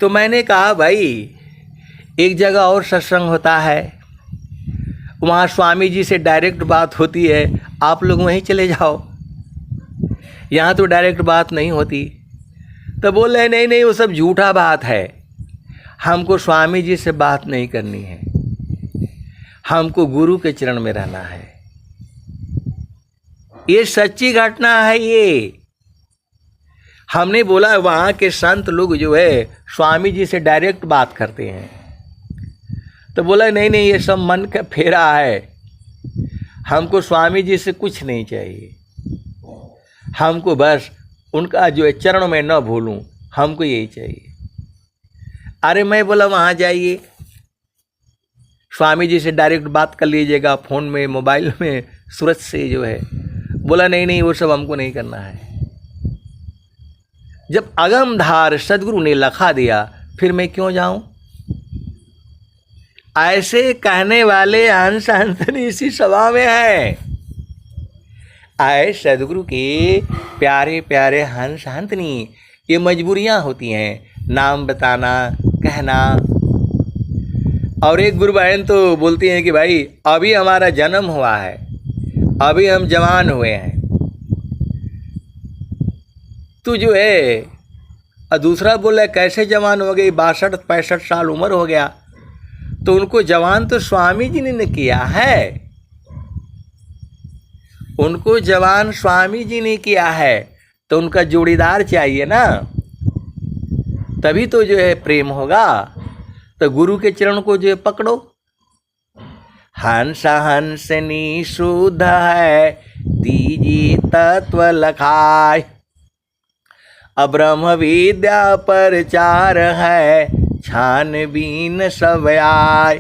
तो मैंने कहा भाई एक जगह और सत्संग होता है, वहाँ स्वामी जी से डायरेक्ट बात होती है, आप लोग वहीं चले जाओ, यहाँ तो डायरेक्ट बात नहीं होती। तो बोल रहे नहीं नहीं वो सब झूठा बात है, हमको स्वामी जी से बात नहीं करनी है, हमको गुरु के चरण में रहना है। ये सच्ची घटना है। ये हमने बोला वहाँ के संत लोग जो है स्वामी जी से डायरेक्ट बात करते हैं। तो बोला नहीं नहीं ये सब मन का फेरा है, हमको स्वामी जी से कुछ नहीं चाहिए, हमको बस उनका जो है चरण में न भूलूं, हमको यही चाहिए। अरे मैं बोला वहाँ जाइए, स्वामी जी से डायरेक्ट बात कर लीजिएगा फ़ोन में, मोबाइल में, सूरत से जो है। बोला नहीं नहीं वो सब हमको नहीं करना है। जब अगमधार सदगुरु ने लखा दिया फिर मैं क्यों जाऊं। ऐसे कहने वाले हंस हंसनी इसी सभा में है। आए सदगुरु के प्यारे प्यारे हंस हंसनी, ये मजबूरियां होती हैं, नाम बताना, कहना। और एक गुरु बहन तो बोलती हैं कि भाई अभी हमारा जन्म हुआ है, अभी हम जवान हुए हैं, तू जो है। और दूसरा बोला कैसे जवान हो गई, 62-65 साल उम्र हो गया। तो उनको जवान तो स्वामी जी ने किया है, उनको जवान स्वामी जी ने किया है, तो उनका जोड़ीदार चाहिए ना, तभी तो जो है प्रेम होगा। तो गुरु के चरण को जो है पकड़ो। हंस हंसनी शुद्ध है, दीजिए तत्व लखाय, अब्रह्म विद्या प्रचार है, छानबीन सब आय।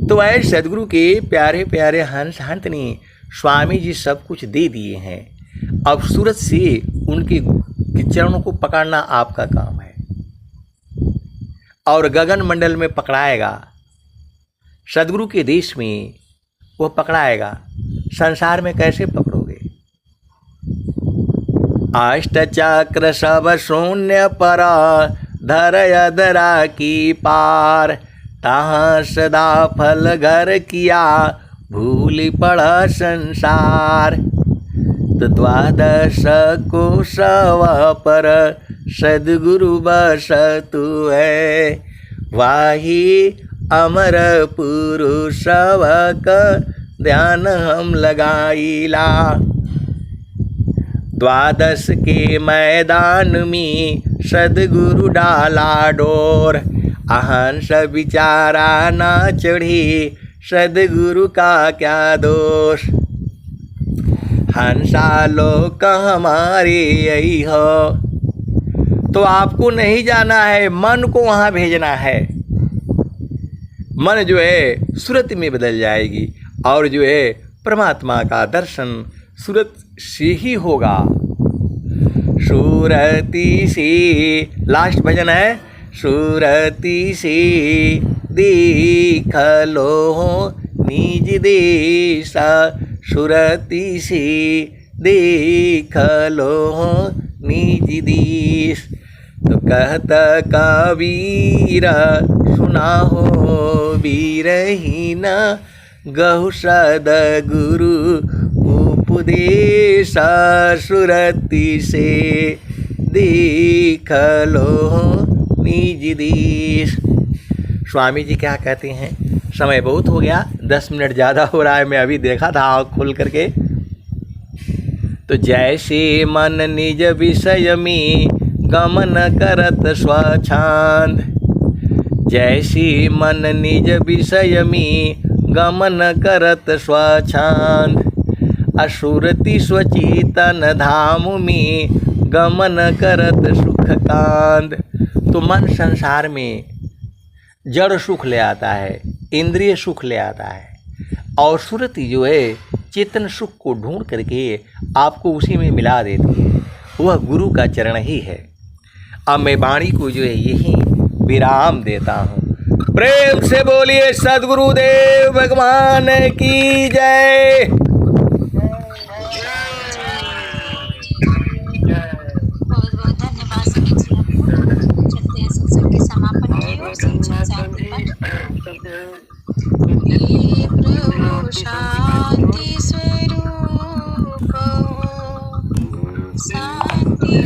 तो ऐसे सदगुरु के प्यारे प्यारे हंस हंसनी स्वामी जी सब कुछ दे दिए हैं। अब सूरत से उनके चरणों को पकड़ना आपका काम है, और गगन मंडल में पकड़ाएगा, सदगुरु के देश में वो पकड़ाएगा। संसार में कैसे पकड़ोगे। अष्ट चक्र सब शून्य पर, धर धरा की पार, तहाँ सदा फल घर किया, भूल पड़ा संसार। तो 12 कोशव पर सदगुरु बस तू है, वाही अमर पुरुष का ध्यान हम लगाईला। 12 के मैदान में सदगुरु डाला डोर, अहंस बिचारा ना चढ़ी, सदगुरु का क्या दोष। हंसा लोक हमारे यही हो। तो आपको नहीं जाना है, मन को वहाँ भेजना है। मन जो है सूरत में बदल जाएगी, और जो है परमात्मा का दर्शन सूरत से ही होगा। सूरती से लास्ट भजन है, सूरती से देख लो निज देश, सूरती से देख लो निज देश। तो कहता कबीर सुना हो वीरहीन, गहु सदगुरु उपदेश, सुरति से देख लो निज देश। स्वामी जी क्या कहते हैं, समय बहुत हो गया, 10 मिनट ज़्यादा हो रहा है, मैं अभी देखा था आँख खोल करके। तो जैसे मन निज विषय में गमन करत स्वच्छंद, जैसे मन निज विषय में गमन करत स्वच्छंद, असुरति स्वचेतन धाम में गमन करत सुख कांद। तो मन संसार में जड़ सुख ले आता है, इंद्रिय सुख ले आता है, और सुरति जो है चेतन सुख को ढूंढ करके आपको उसी में मिला देती है, वह गुरु का चरण ही है। अब मैं वाणी को जो है यही विराम देता हूँ। प्रेम से बोलिए सद्गुरुदेव भगवान की जय। अपन की हो संचित शांति हे प्रभु शांति स्वरूप हो, शांति